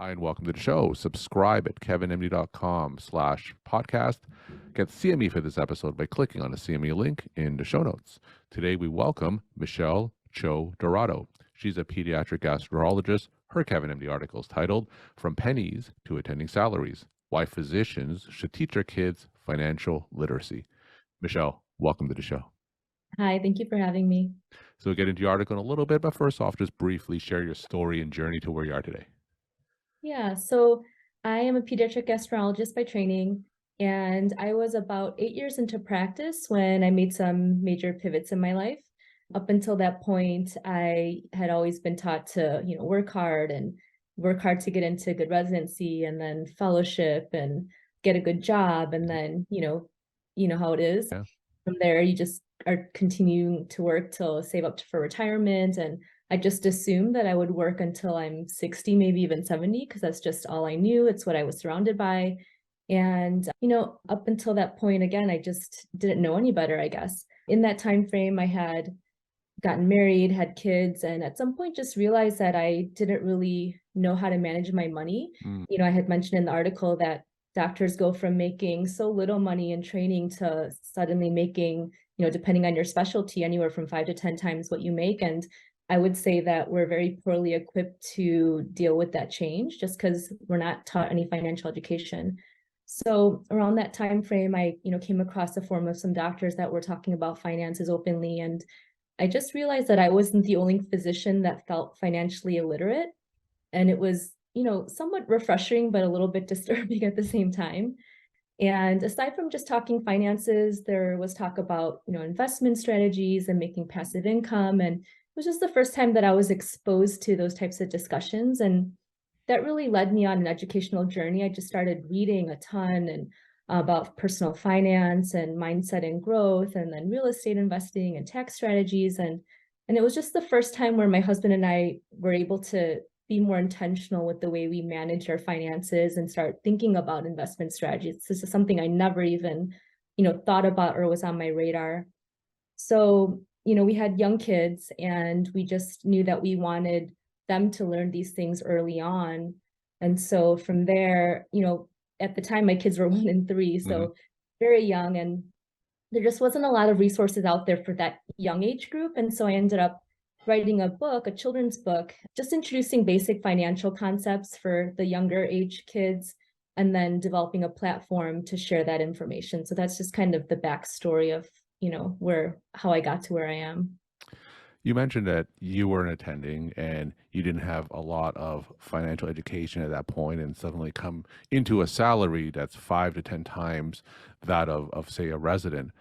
Hi, and welcome to the show. Subscribe at kevinmd.com/podcast. Get CME for this episode by clicking on the CME link in the show notes. Today, we welcome Michele Cho-Dorado. She's a pediatric gastroenterologist. Her Kevin MD article is titled From Pennies to Attending Salaries, Why Physicians Should Teach Their Kids Financial Literacy. Michele, welcome to the show. Hi, thank you for having me. So we'll get into your article in a little bit, but first off, just briefly share your story and journey to where you are today. Yeah, so I am a pediatric gastroenterologist by training, and I was about 8 years into practice when I made some major pivots in my life. Up until that point, I had always been taught to, work hard to get into good residency and then fellowship and get a good job. And then, you know how it is. Yeah. From there, you just are continuing to work till save up for retirement. And I just assumed that I would work until I'm 60, maybe even 70, because that's just all I knew. It's what I was surrounded by. And, up until that point, again, I just didn't know any better, I guess. In that time frame, I had gotten married, had kids, and at some point just realized that I didn't really know how to manage my money. Mm. I had mentioned in the article that doctors go from making so little money in training to suddenly making, depending on your specialty, anywhere from 5 to 10 times what you make. And I would say that we're very poorly equipped to deal with that change just because we're not taught any financial education. So around that time frame, I, came across a forum of some doctors that were talking about finances openly, and I just realized that I wasn't the only physician that felt financially illiterate. And it was, somewhat refreshing, but a little bit disturbing at the same time. And aside from just talking finances, there was talk about, investment strategies and making passive income. And it was just the first time that I was exposed to those types of discussions. And that really led me on an educational journey. I just started reading a ton and about personal finance and mindset and growth, and then real estate investing and tax strategies. And it was just the first time where my husband and I were able to be more intentional with the way we manage our finances and start thinking about investment strategies. This is something I never even, thought about or was on my radar. So, we had young kids, and we just knew that we wanted them to learn these things early on. And so from there, at the time my kids were 1 and 3, so very young, and there just wasn't a lot of resources out there for that young age group. And so I ended up writing a book, a children's book, just introducing basic financial concepts for the younger age kids, and then developing a platform to share that information. So that's just kind of the backstory of, how I got to where I am. You mentioned that you weren't attending and you didn't have a lot of financial education at that point, and suddenly come into a salary that's 5 to 10 times that of say, a resident.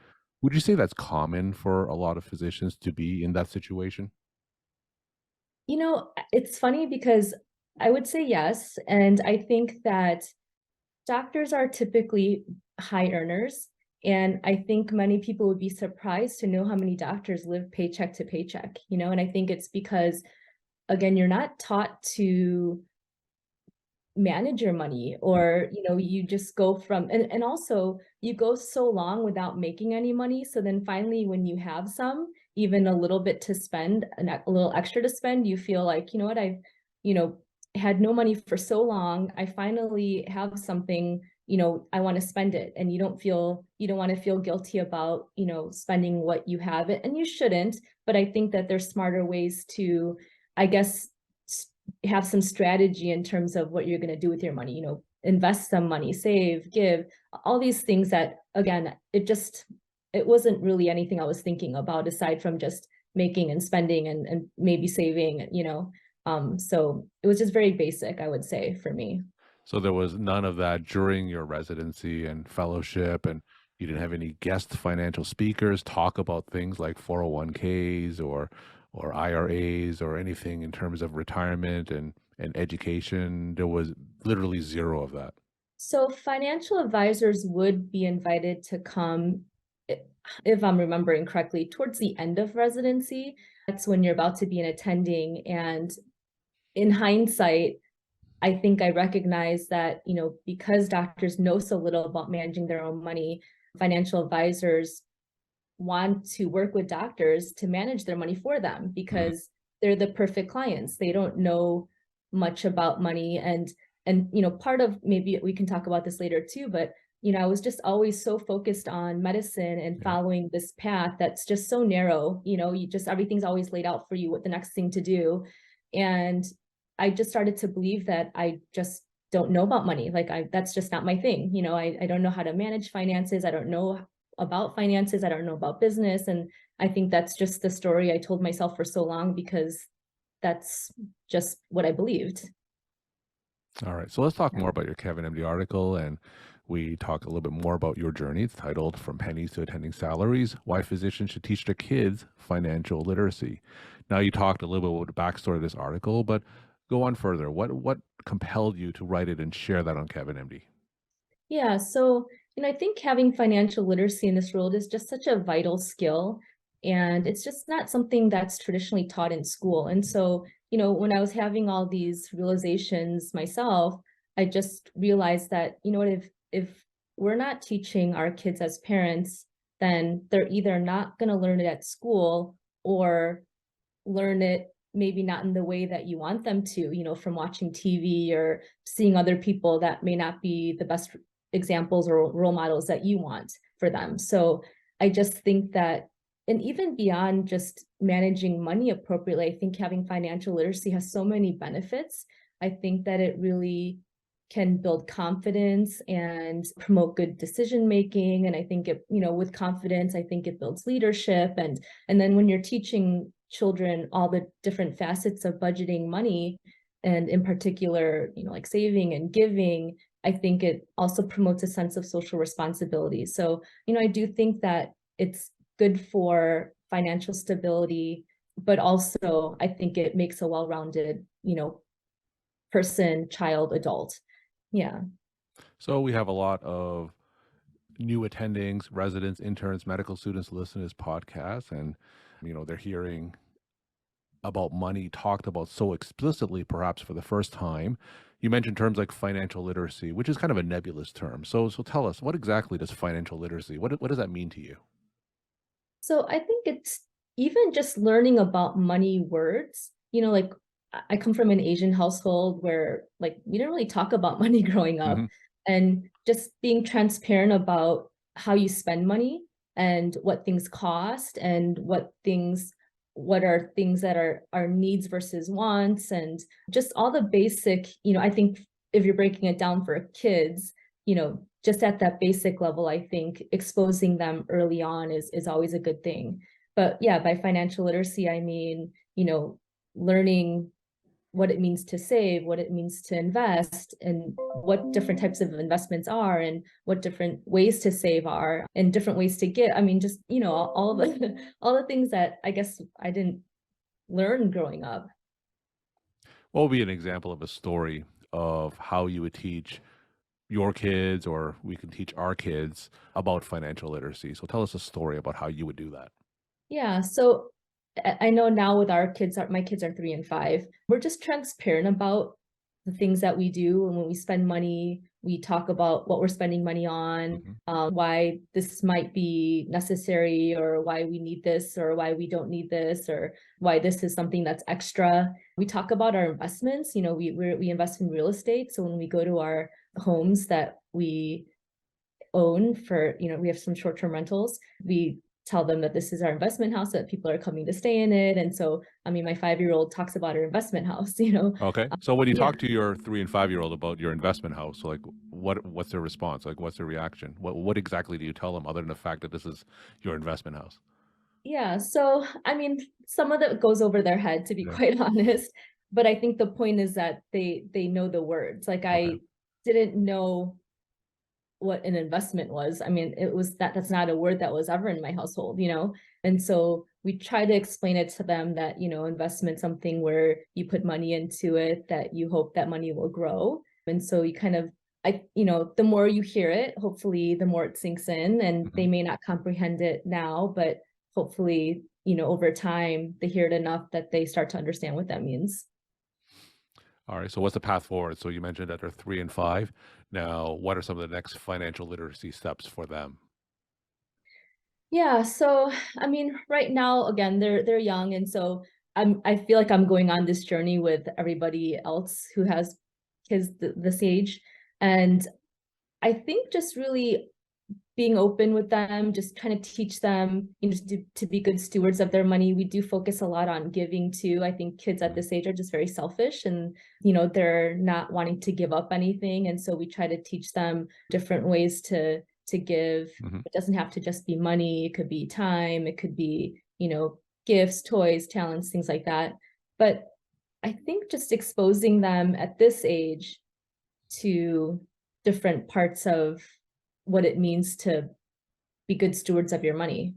Would you say that's common for a lot of physicians to be in that situation? It's funny because I would say yes. And I think that doctors are typically high earners. And I think many people would be surprised to know how many doctors live paycheck to paycheck, and I think it's because, again, you're not taught to manage your money, or you just go from, and also you go so long without making any money, so then finally when you have some, even a little bit to spend, a little extra to spend, you feel like, what, I've you know had no money for so long, I finally have something, I want to spend it. And you don't want to feel guilty about, spending what you have, and you shouldn't. But I think that there's smarter ways to, I guess, have some strategy in terms of what you're going to do with your money, invest some money, save, give, all these things that, again, it wasn't really anything I was thinking about aside from just making and spending and maybe saving, so it was just very basic, I would say, for me. So there was none of that during your residency and fellowship, and you didn't have any guest financial speakers talk about things like 401ks or IRAs or anything in terms of retirement and education. There was literally zero of that. So financial advisors would be invited to come, i- if I'm remembering correctly, towards the end of residency. That's when you're about to be an attending. And in hindsight, I think I recognize that, because doctors know so little about managing their own money, financial advisors want to work with doctors to manage their money for them Mhm. because they're the perfect clients. They don't know much about money. And part of, maybe we can talk about this later too, but I was just always so focused on medicine and Yeah. following this path that's just so narrow. You just, everything's always laid out for you, what the next thing to do. And I just started to believe that I just don't know about money. Like, that's just not my thing. I don't know how to manage finances. I don't know about finances. I don't know about business. And I think that's just the story I told myself for so long, because that's just what I believed. All right. So let's talk Yeah. more about your Kevin MD article, and we talk a little bit more about your journey. It's titled From Pennies to Attending Salaries: Why Physicians Should Teach Their Kids Financial Literacy. Now, you talked a little bit about the backstory of this article, but go on further. What compelled you to write it and share that on Kevin MD? Yeah, so, I think having financial literacy in this world is just such a vital skill. And it's just not something that's traditionally taught in school. And so, when I was having all these realizations myself, I just realized that, what, if we're not teaching our kids as parents, then they're either not going to learn it at school, or learn it maybe not in the way that you want them to, from watching TV or seeing other people that may not be the best examples or role models that you want for them. So I just think that, and even beyond just managing money appropriately, I think having financial literacy has so many benefits. I think that it really can build confidence and promote good decision making. And I think it, with confidence, I think it builds leadership. And then when you're teaching children all the different facets of budgeting money, and in particular, like saving and giving, I think it also promotes a sense of social responsibility. So, I do think that it's good for financial stability, but also I think it makes a well-rounded, person, child, adult. Yeah. So we have a lot of new attendings, residents, interns, medical students listen to this podcast, and they're hearing about money talked about so explicitly, perhaps for the first time. You mentioned terms like financial literacy, which is kind of a nebulous term. So tell us, what exactly does financial literacy, what does that mean to you? So I think it's even just learning about money words, like I come from an Asian household where, like, we didn't really talk about money growing up, Hmm. and just being transparent about how you spend money and what things cost, and what are things that are needs versus wants, and just all the basic, I think if you're breaking it down for kids, just at that basic level, I think exposing them early on is always a good thing. But yeah, by financial literacy, I mean, learning what it means to save, what it means to invest, and what different types of investments are, and what different ways to save are, and different ways to get. I mean, just, all the all the things that I guess I didn't learn growing up. What would be an example of a story of how you would teach your kids, or we can teach our kids about financial literacy? So tell us a story about how you would do that. Yeah, so I know now with our kids, my kids are 3 and 5. We're just transparent about the things that we do, and when we spend money, we talk about what we're spending money on, Hmm. why this might be necessary, or why we need this, or why we don't need this, or why this is something that's extra. We talk about our investments. We invest in real estate, so when we go to our homes that we own for, we have some short-term rentals, we tell them that this is our investment house, that people are coming to stay in it. And so, I mean, my 5-year-old talks about her investment house, Okay. So when you Yeah. talk to your 3 and 5 year old about your investment house, like what's their response? Like what's their reaction? What exactly do you tell them other than the fact that this is your investment house? Yeah. So, I mean, some of that goes over their head, to be Yeah. quite honest. But I think the point is that they know the words. Like, Okay. I didn't know what an investment was. I mean, that's not a word that was ever in my household. And so we try to explain it to them that, investment, something where you put money into it, that you hope that money will grow. And so you kind of, the more you hear it, hopefully the more it sinks in, and they Hmm. may not comprehend it now, but hopefully, over time they hear it enough that they start to understand what that means. All right. So what's the path forward? So you mentioned that they're 3 and 5. Now, what are some of the next financial literacy steps for them? Yeah, so I mean, right now, again, they're young, and so I feel like I'm going on this journey with everybody else who has kids this age. And I think just really being open with them, just trying to teach them, to be good stewards of their money. We do focus a lot on giving too. I think kids at Mhm. this age are just very selfish and, they're not wanting to give up anything. And so we try to teach them different ways to give. Mhm. It doesn't have to just be money. It could be time. It could be, gifts, toys, talents, things like that. But I think just exposing them at this age to different parts of what it means to be good stewards of your money.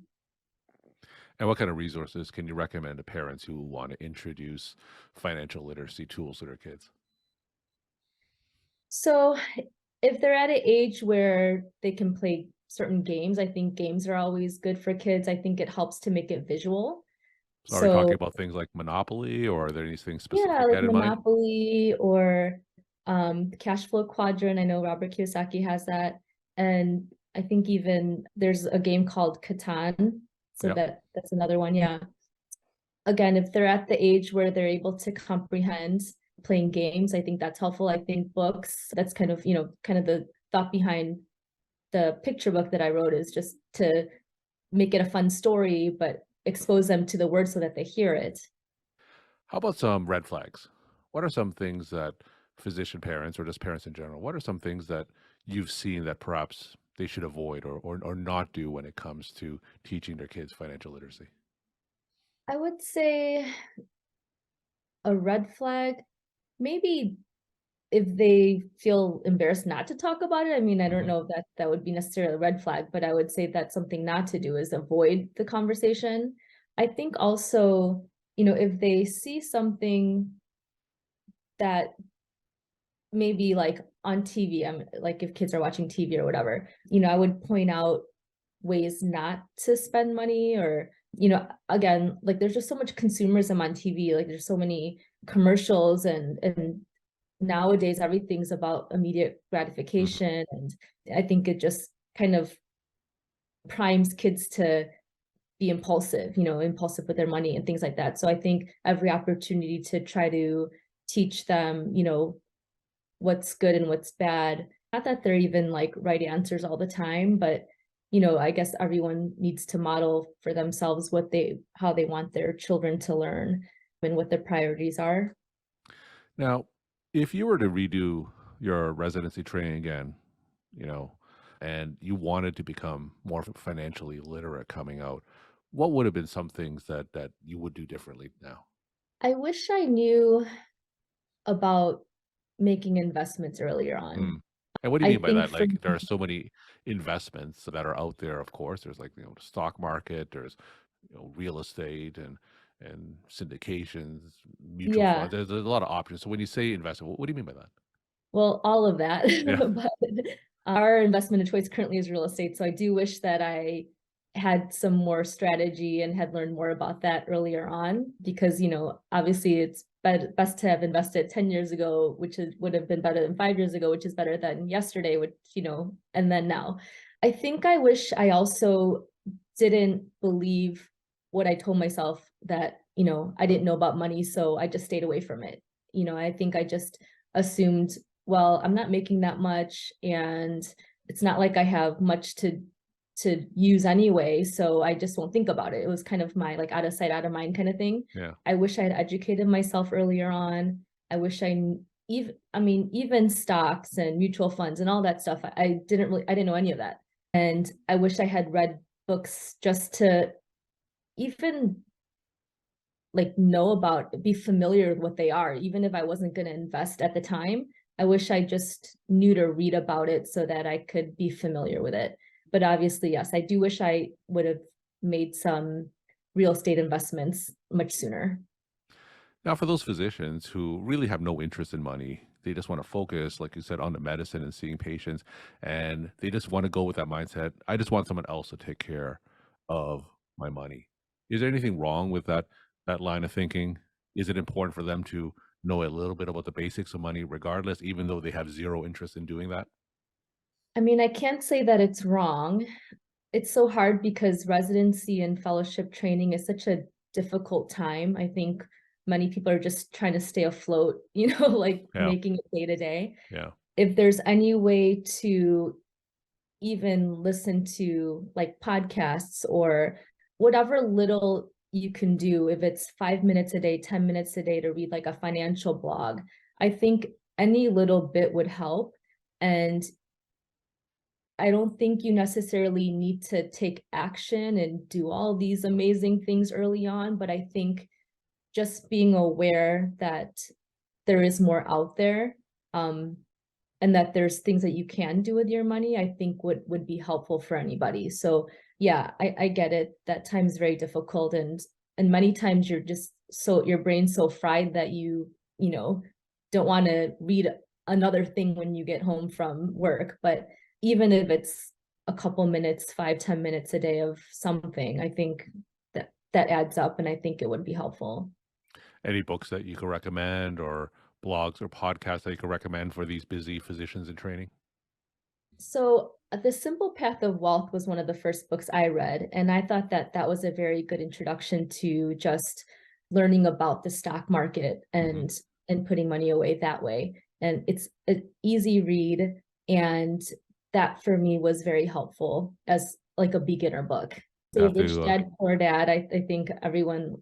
And what kind of resources can you recommend to parents who want to introduce financial literacy tools to their kids? So if they're at an age where they can play certain games, I think games are always good for kids. I think it helps to make it visual. So are we So talking about things like Monopoly, or are there anything yeah, specific you like had in mind? Monopoly or the cash flow quadrant. I know Robert Kiyosaki has that. And I think even there's a game called Catan. So Yep. that's another one. Yeah. Again, if they're at the age where they're able to comprehend playing games, I think that's helpful. I think books, that's kind of, kind of the thought behind the picture book that I wrote, is just to make it a fun story, but expose them to the words so that they hear it. How about some red flags? What are some things that physician parents, or just parents in general, what are some things that you've seen that perhaps they should avoid, or not do when it comes to teaching their kids financial literacy? I would say a red flag, maybe if they feel embarrassed not to talk about it. I mean, I don't Mhm. know if that would be necessarily a red flag, but I would say that's something not to do, is avoid the conversation. I think also, if they see something that maybe like on TV, I'm like if kids are watching TV or whatever, I would point out ways not to spend money, or, again, like there's just so much consumerism on TV. Like there's so many commercials, and nowadays everything's about immediate Mhm. gratification. And I think it just kind of primes kids to be impulsive, impulsive with their money and things like that. So I think every opportunity to try to teach them, what's good and what's bad. Not that they're even like right answers all the time, but I guess everyone needs to model for themselves how they want their children to learn and what their priorities are. Now, if you were to redo your residency training again, you know, and you wanted to become more financially literate coming out, what would have been some things that you would do differently now? I wish I knew about making investments earlier on. Mm. And what do you I mean by think that? for Like, there are so many investments that are out there, of course. There's like, the stock market, there's, real estate and syndications, mutual yeah, funds. There's a lot of options. So when you say investment, what do you mean by that? well, all of that. Yeah. But our investment of choice currently is real estate. So I do wish that I had some more strategy and had learned more about that earlier on, because, obviously it's best to have invested 10 years ago, would have been better than 5 years ago, which is better than yesterday, which, and then now. I think I wish I also didn't believe what I told myself, that, I didn't know about money, so I just stayed away from it. I think I just assumed, well, I'm not making that much, and it's not like I have much to use anyway, so I just won't think about it. It was kind of my like out of sight, out of mind kind of thing. Yeah. I wish I had educated myself earlier on. I wish even stocks and mutual funds and all that stuff. I didn't know any of that. And I wish I had read books just to even like know about, be familiar with what they are, even if I wasn't going to invest at the time. I wish I just knew to read about it so that I could be familiar with it. But obviously, yes, I do wish I would have made some real estate investments much sooner. Now, for those physicians who really have no interest in money, they just want to focus, like you said, on the medicine and seeing patients, and they just want to go with that mindset. I just want someone else to take care of my money. Is there anything wrong with that line of thinking? Is it important for them to know a little bit about the basics of money, regardless, even though they have zero interest in doing that? I mean, I can't say that it's wrong. It's so hard because residency and fellowship training is such a difficult time. I think many people are just trying to stay afloat, like Yeah. making it day to day. Yeah. If there's any way to even listen to like podcasts or whatever little you can do, if it's 5 minutes a day, 10 minutes a day to read like a financial blog, I think any little bit would help. And I don't think you necessarily need to take action and do all these amazing things early on, but I think just being aware that there is more out there, and that there's things that you can do with your money, I think would be helpful for anybody. So yeah, I get it. That time's very difficult, and many times you're just your brain's so fried that you don't want to read another thing when you get home from work. But even if it's a couple minutes, 5-10 minutes a day of something, I think that adds up, and I think it would be helpful. Any books that you could recommend, or blogs or podcasts that you could recommend for these busy physicians in training? So, The Simple Path of Wealth was one of the first books I read, and I thought that that was a very good introduction to just learning about the stock market Mm-hmm. and putting money away that way. And it's an easy read, and that for me was very helpful as like a beginner book. I So have Rich to. Dad Poor Dad, I think everyone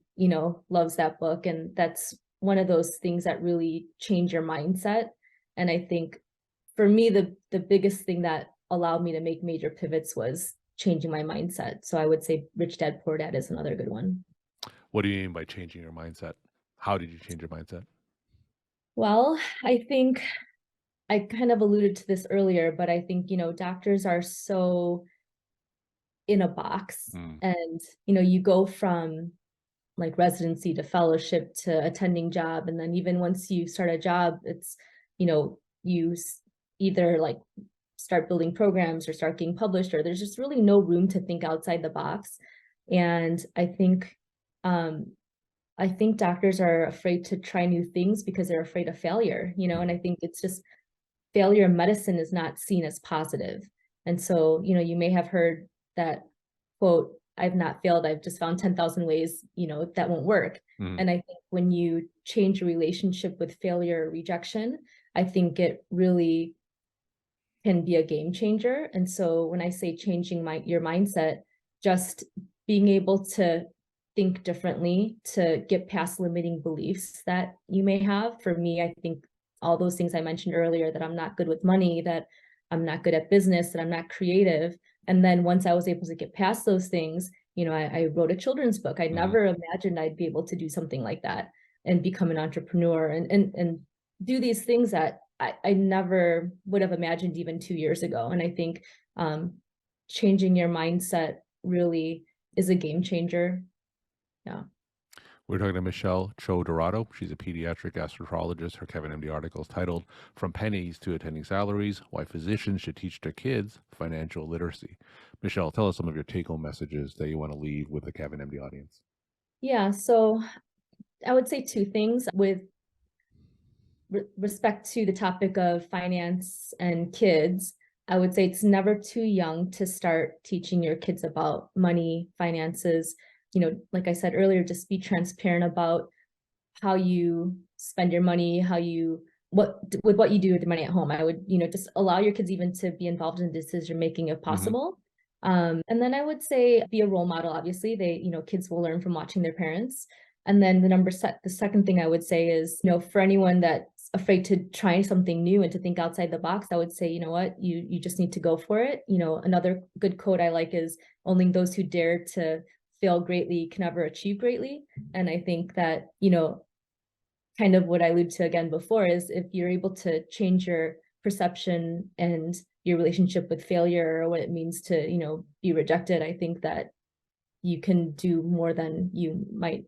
loves that book, and that's one of those things that really change your mindset. And I think for me, the biggest thing that allowed me to make major pivots was changing my mindset. So I would say Rich Dad Poor Dad is another good one. What do you mean by changing your mindset? How did you change your mindset? Well, I think I kind of alluded to this earlier, but I think, doctors are so in a box, Mm. and, you go from like residency to fellowship to attending job. And then even once you start a job, it's, you either like start building programs or start getting published, or there's just really no room to think outside the box. And um, I think doctors are afraid to try new things because they're afraid of failure, and I think it's just failure in medicine is not seen as positive. And so, you may have heard that quote, I've not failed, I've just found 10,000 ways, that won't work. Mm. And I think when you change your relationship with failure or rejection, I think it really can be a game changer. And so when I say changing your mindset, just being able to think differently, to get past limiting beliefs that you may have. For me, I think all those things I mentioned earlier, that I'm not good with money, that I'm not good at business, that I'm not creative. And then once I was able to get past those things, I wrote a children's book. I Mm. never imagined I'd be able to do something like that and become an entrepreneur and do these things that I never would have imagined even 2 years ago. And I think changing your mindset really is a game changer. Yeah. We're talking to Michele Cho-Dorado. She's a pediatric gastroenterologist. Her Kevin MD article is titled "From Pennies to Attending Salaries: Why Physicians Should Teach Their Kids Financial Literacy." Michele, tell us some of your take-home messages that you want to leave with the Kevin MD audience. Yeah. So I would say two things with respect to the topic of finance and kids. I would say it's never too young to start teaching your kids about money, finances. Like I said earlier, just be transparent about how you spend your money, with what you do with the money at home. I would, just allow your kids even to be involved in decision making if Mm-hmm. possible. And then I would say be a role model. Obviously, kids will learn from watching their parents. And then the second thing I would say is, for anyone that's afraid to try something new and to think outside the box, I would say, you know what, you just need to go for it. Another good quote I like is, only those who dare to fail greatly can ever achieve greatly. And I think that, kind of what I alluded to again before is, if you're able to change your perception and your relationship with failure, or what it means to, be rejected, I think that you can do more than you might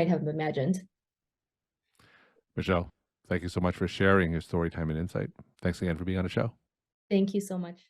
have imagined. Michele, thank you so much for sharing your story time and insight. Thanks again for being on the show. Thank you so much.